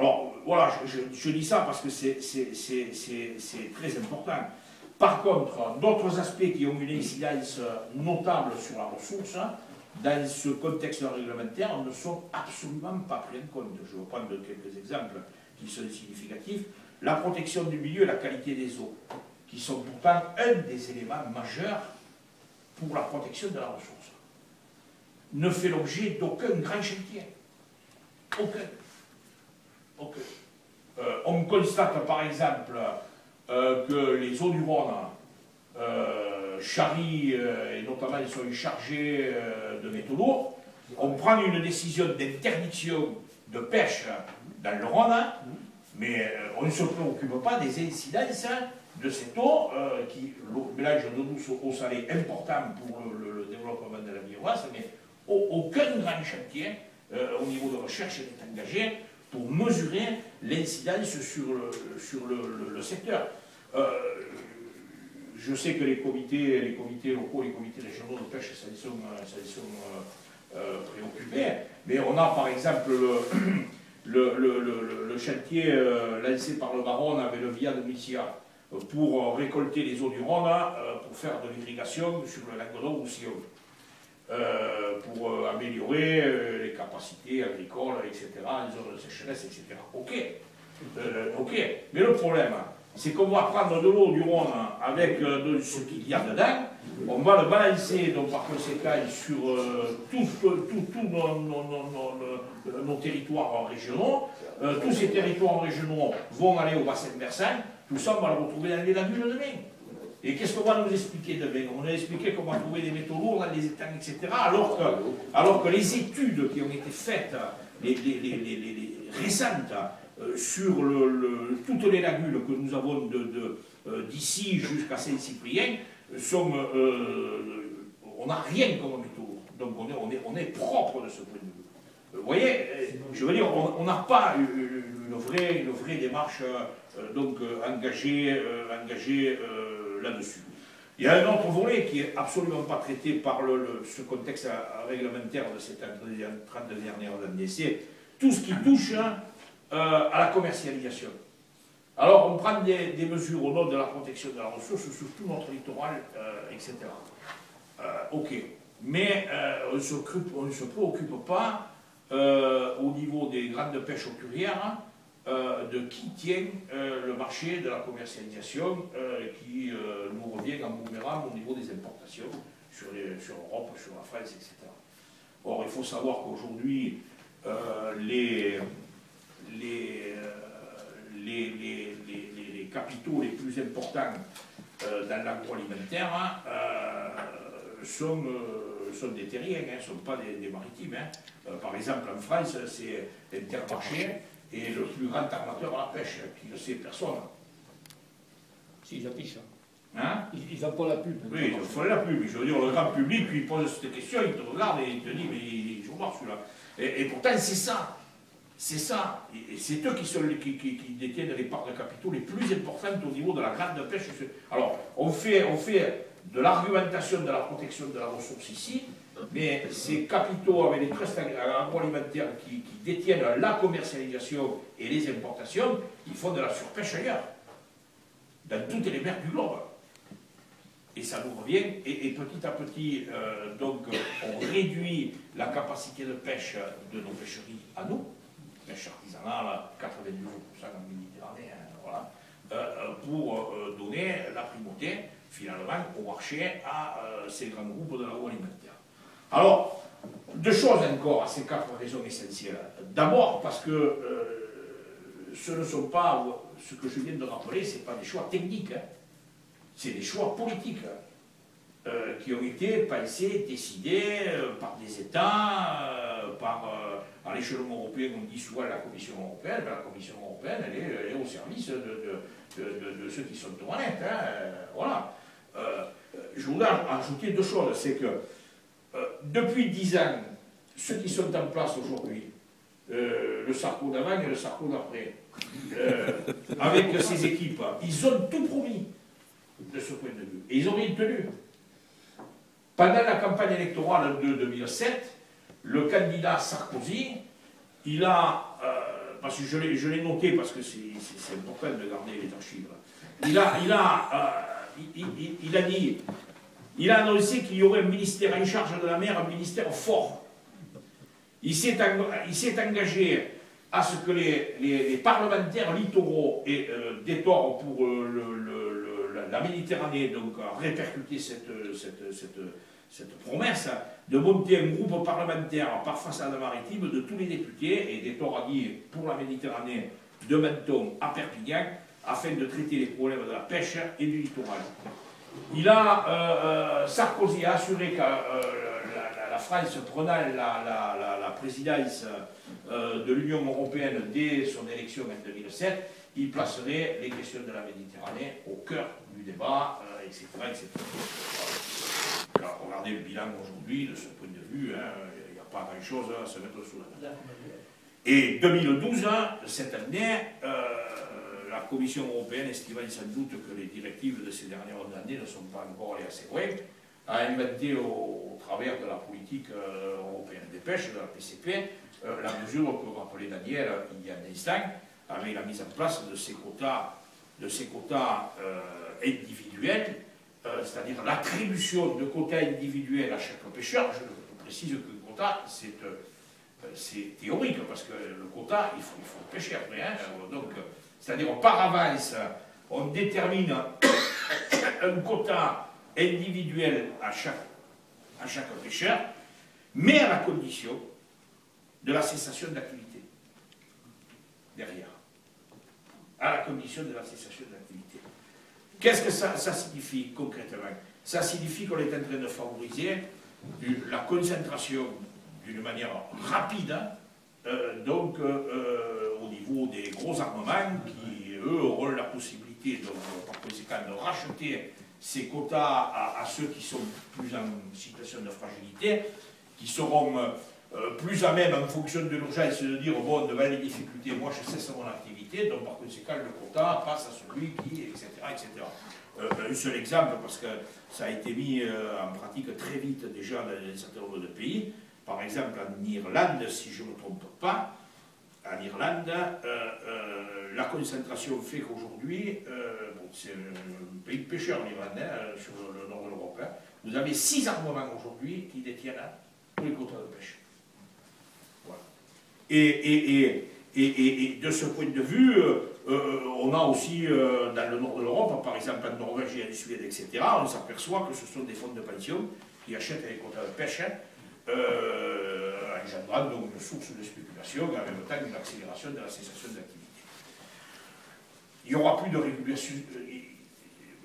Alors, voilà, je dis ça parce que c'est très important. Par contre, d'autres aspects qui ont une incidence notable sur la ressource, dans ce contexte réglementaire, ne sont absolument pas pris en compte. Je vais prendre quelques exemples qui sont significatifs. La protection du milieu et la qualité des eaux, qui sont pourtant un des éléments majeurs pour la protection de la ressource, ne fait l'objet d'aucun grand chantier. Aucun. On constate par exemple que les eaux du Rhône charrient, et notamment elles sont chargées de métaux lourds. On prend une décision d'interdiction de pêche dans le Rhône, mais on ne se préoccupe pas des incidences de cette eau, le mélange d'eau douce eau salée important pour le développement de la biomasse, mais aucun grand chantier au niveau de recherche n'est engagé pour mesurer l'incidence sur le secteur. Je sais que les comités locaux, les comités régionaux de pêche s'en sont préoccupés, mais on a par exemple le chantier lancé par le baron avec le via de Missia pour récolter les eaux du Rhône pour faire de l'irrigation sur le Languedoc-Roussillon, pour améliorer les capacités agricoles, etc., les zones de sécheresse, etc. Ok. Mais le problème, c'est qu'on va prendre de l'eau du Rhône avec ce qu'il y a dedans, on va le balancer donc par conséquent sur tous nos territoires régionaux. Tous ces territoires régionaux vont aller au bassin versant, tout ça on va le retrouver dans les lagunes demain. Et qu'est-ce qu'on va nous expliquer demain? On va nous expliquer qu'on va trouver des métaux lourds dans les étangs, etc. Alors que les études qui ont été faites, les récentes, sur toutes les lagunes que nous avons d'ici jusqu'à Saint-Cyprien, on n'a rien comme métaux lourds. Donc on est propre de ce point de vue. Vous voyez, je veux dire, on n'a pas une vraie démarche engagée là-dessus. Il y a un autre volet qui n'est absolument pas traité par ce contexte réglementaire de ces 30 dernières années, c'est tout ce qui touche à la commercialisation. Alors on prend des mesures au nom de la protection de la ressource sur tout notre littoral, etc. Ok, mais on ne se préoccupe pas au niveau des grandes pêches hauturières de qui tient le marché de la commercialisation qui nous revient en boomerang au niveau des importations sur l'Europe, sur la France, etc. Or, il faut savoir qu'aujourd'hui, les capitaux les plus importants dans l'agroalimentaire sont des terriens, ne sont pas des maritimes. Par exemple, en France, c'est Intermarché et le plus grand armateur à la pêche, qui ne sait personne. S'ils affichent. Hein? Ils n'ont pas la pub. Oui, ils font la pub. Je veux dire, le grand public, lui, il pose cette question, il te regarde et il te dit, mais il joue voir celui-là. Et pourtant, c'est ça. C'est ça. Et c'est eux qui détiennent les parts de capitaux les plus importantes au niveau de la grande pêche. Alors, on fait de l'argumentation de la protection de la ressource ici, mais ces capitaux avec les trusts agroalimentaires qui détiennent la commercialisation et les importations, ils font de la surpêche ailleurs, dans toutes les mers du globe. Et ça nous revient, et petit à petit, donc, on réduit la capacité de pêche de nos pêcheries à nous, pêche artisanale, 92% en Méditerranée, voilà, pour donner la primauté, finalement, au marché à ces grands groupes de l'agroalimentaire. Alors, deux choses encore à ces quatre raisons essentielles. D'abord, parce que ce ne sont pas, ce que je viens de rappeler, ce n'est pas des choix techniques, c'est des choix politiques qui ont été pensés, décidés par des États, à l'échelon européen, on dit souvent la Commission européenne, mais la Commission européenne, elle est au service de ceux qui sont honnêtes. Voilà. Je voudrais ajouter deux choses, c'est que depuis 10 ans, ceux qui sont en place aujourd'hui, le Sarko d'avant et le Sarko d'après, avec ces équipes, ils ont tout promis de ce point de vue. Et ils ont rien tenu. Pendant la campagne électorale de 2007, le candidat Sarkozy, il a parce que je l'ai noté, parce que c'est important de garder les archives. Il a annoncé qu'il y aurait un ministère en charge de la mer, un ministère fort. Il s'est engagé à ce que les parlementaires littoraux aient des torts pour la Méditerranée, donc à répercuter cette promesse de monter un groupe parlementaire par façade maritime de tous les députés, et des torts a dit pour la Méditerranée de Menton à Perpignan, afin de traiter les problèmes de la pêche et du littoral. Sarkozy a assuré que la France prenant la présidence de l'Union européenne dès son élection en 2007, il placerait les questions de la Méditerranée au cœur du débat, etc. etc. Alors, regardez le bilan aujourd'hui, de ce point de vue, il n'y a pas grand-chose à se mettre sous la main. Et 2012, cette année, la Commission européenne, estimant sans doute que les directives de ces dernières années ne sont pas encore allées assez loin, a inventé au travers de la politique européenne des pêches, de la PCP, la mesure que rappelait Daniel il y a un instant, avec la mise en place de ces quotas individuels, c'est-à-dire l'attribution de quotas individuels à chaque pêcheur. Je précise que le quota, c'est théorique, parce que le quota, il faut le pêcher après. Hein, donc, c'est-à-dire par avance, on détermine un quota individuel à chaque pêcheur, mais à la condition de la cessation d'activité derrière. À la condition de la cessation d'activité. Qu'est-ce que ça signifie concrètement? Ça signifie qu'on est en train de favoriser la concentration d'une manière rapide, au niveau des gros armements qui, eux, auront la possibilité, par conséquent, de racheter ces quotas à ceux qui sont plus en situation de fragilité, qui seront plus à même, en fonction de l'urgence, de dire, bon, devant les difficultés, moi je cesse mon activité, donc par conséquent, le quota passe à celui qui, etc. etc. Un seul exemple, parce que ça a été mis en pratique très vite déjà dans un certain nombre de pays. Par exemple, en Irlande, si je ne me trompe pas, en Irlande, la concentration fait qu'aujourd'hui, c'est un pays de pêcheurs, l'Irlande, sur le nord de l'Europe, vous avez 6 armements aujourd'hui qui détiennent tous les quotas de pêche. Voilà. Et de ce point de vue, on a aussi dans le nord de l'Europe, par exemple en Norvège et en Suède, etc., on s'aperçoit que ce sont des fonds de pension qui achètent les quotas de pêche, engendrant donc une source de spéculation et en même temps une accélération de la cessation d'activité. Il n'y aura plus de régulation,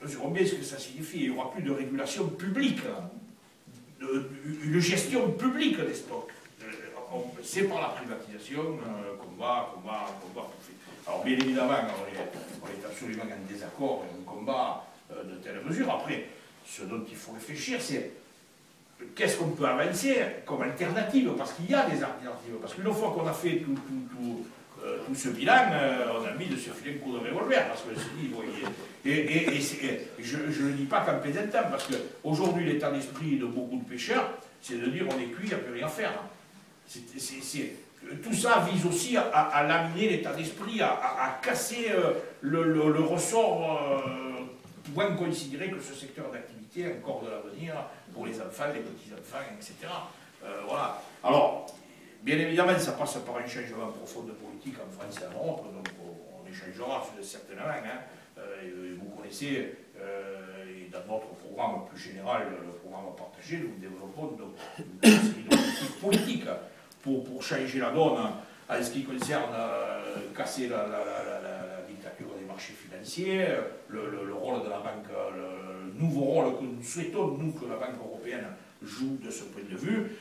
mesurons bien ce que ça signifie, il n'y aura plus de régulation publique, une gestion publique des stocks. C'est par la privatisation qu'on va pousser. Alors bien évidemment, on est absolument en désaccord et on combat de telles mesures. Après, ce dont il faut réfléchir, c'est qu'est-ce qu'on peut avancer comme alternative, parce qu'il y a des alternatives. Parce qu'une fois qu'on a fait tout ce bilan, on a mis de se filer un coup de revolver, parce que dit, je ne le dis pas qu'en plaisantant, parce qu'aujourd'hui, l'état d'esprit de beaucoup de pêcheurs, c'est de dire on est cuit, il n'y a plus rien à faire. Tout ça vise aussi à laminer l'état d'esprit, à casser le ressort, pouvant considérer que ce secteur d'activité a encore de l'avenir pour les enfants, les petits-enfants, etc. Voilà. Alors, bien évidemment, ça passe par un changement profond de politique en France et en Europe, donc on échangera certainement. Hein. Vous connaissez, et dans notre programme plus général, le programme partagé, nous développons donc une politique pour changer la donne en ce qui concerne casser la dictature des marchés financiers, le rôle de la banque, le nouveau rôle que nous souhaitons, nous, que la Banque européenne joue de ce point de vue,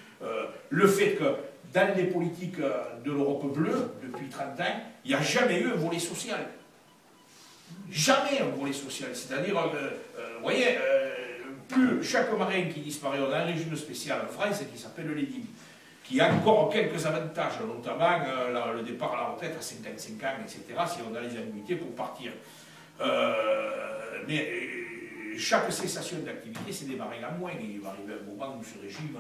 le fait que dans les politiques de l'Europe bleue, depuis 30 ans, il n'y a jamais eu un volet social. Jamais un volet social. C'est-à-dire, vous voyez, plus chaque marin qui disparaît, on a un régime spécial en France qui s'appelle l'EDIM, qui a encore quelques avantages, notamment le départ à la retraite à 55 ans, etc., si on a les annuités pour partir. Mais chaque cessation d'activité, c'est des marins en moins. Il va arriver un moment où ce régime,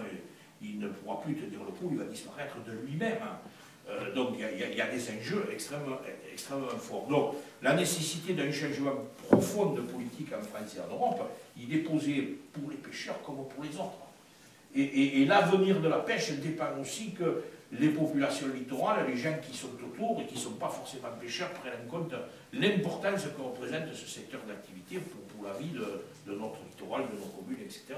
il ne pourra plus tenir le coup, il va disparaître de lui-même. Donc il y a des enjeux extrêmement forts. Donc la nécessité d'un changement profond de politique en France et en Europe, il est posé pour les pêcheurs comme pour les autres. Et l'avenir de la pêche dépend aussi que les populations littorales, les gens qui sont autour et qui ne sont pas forcément pêcheurs, prennent en compte l'importance que représente ce secteur d'activité pour la vie de notre littoral, de nos communes, etc.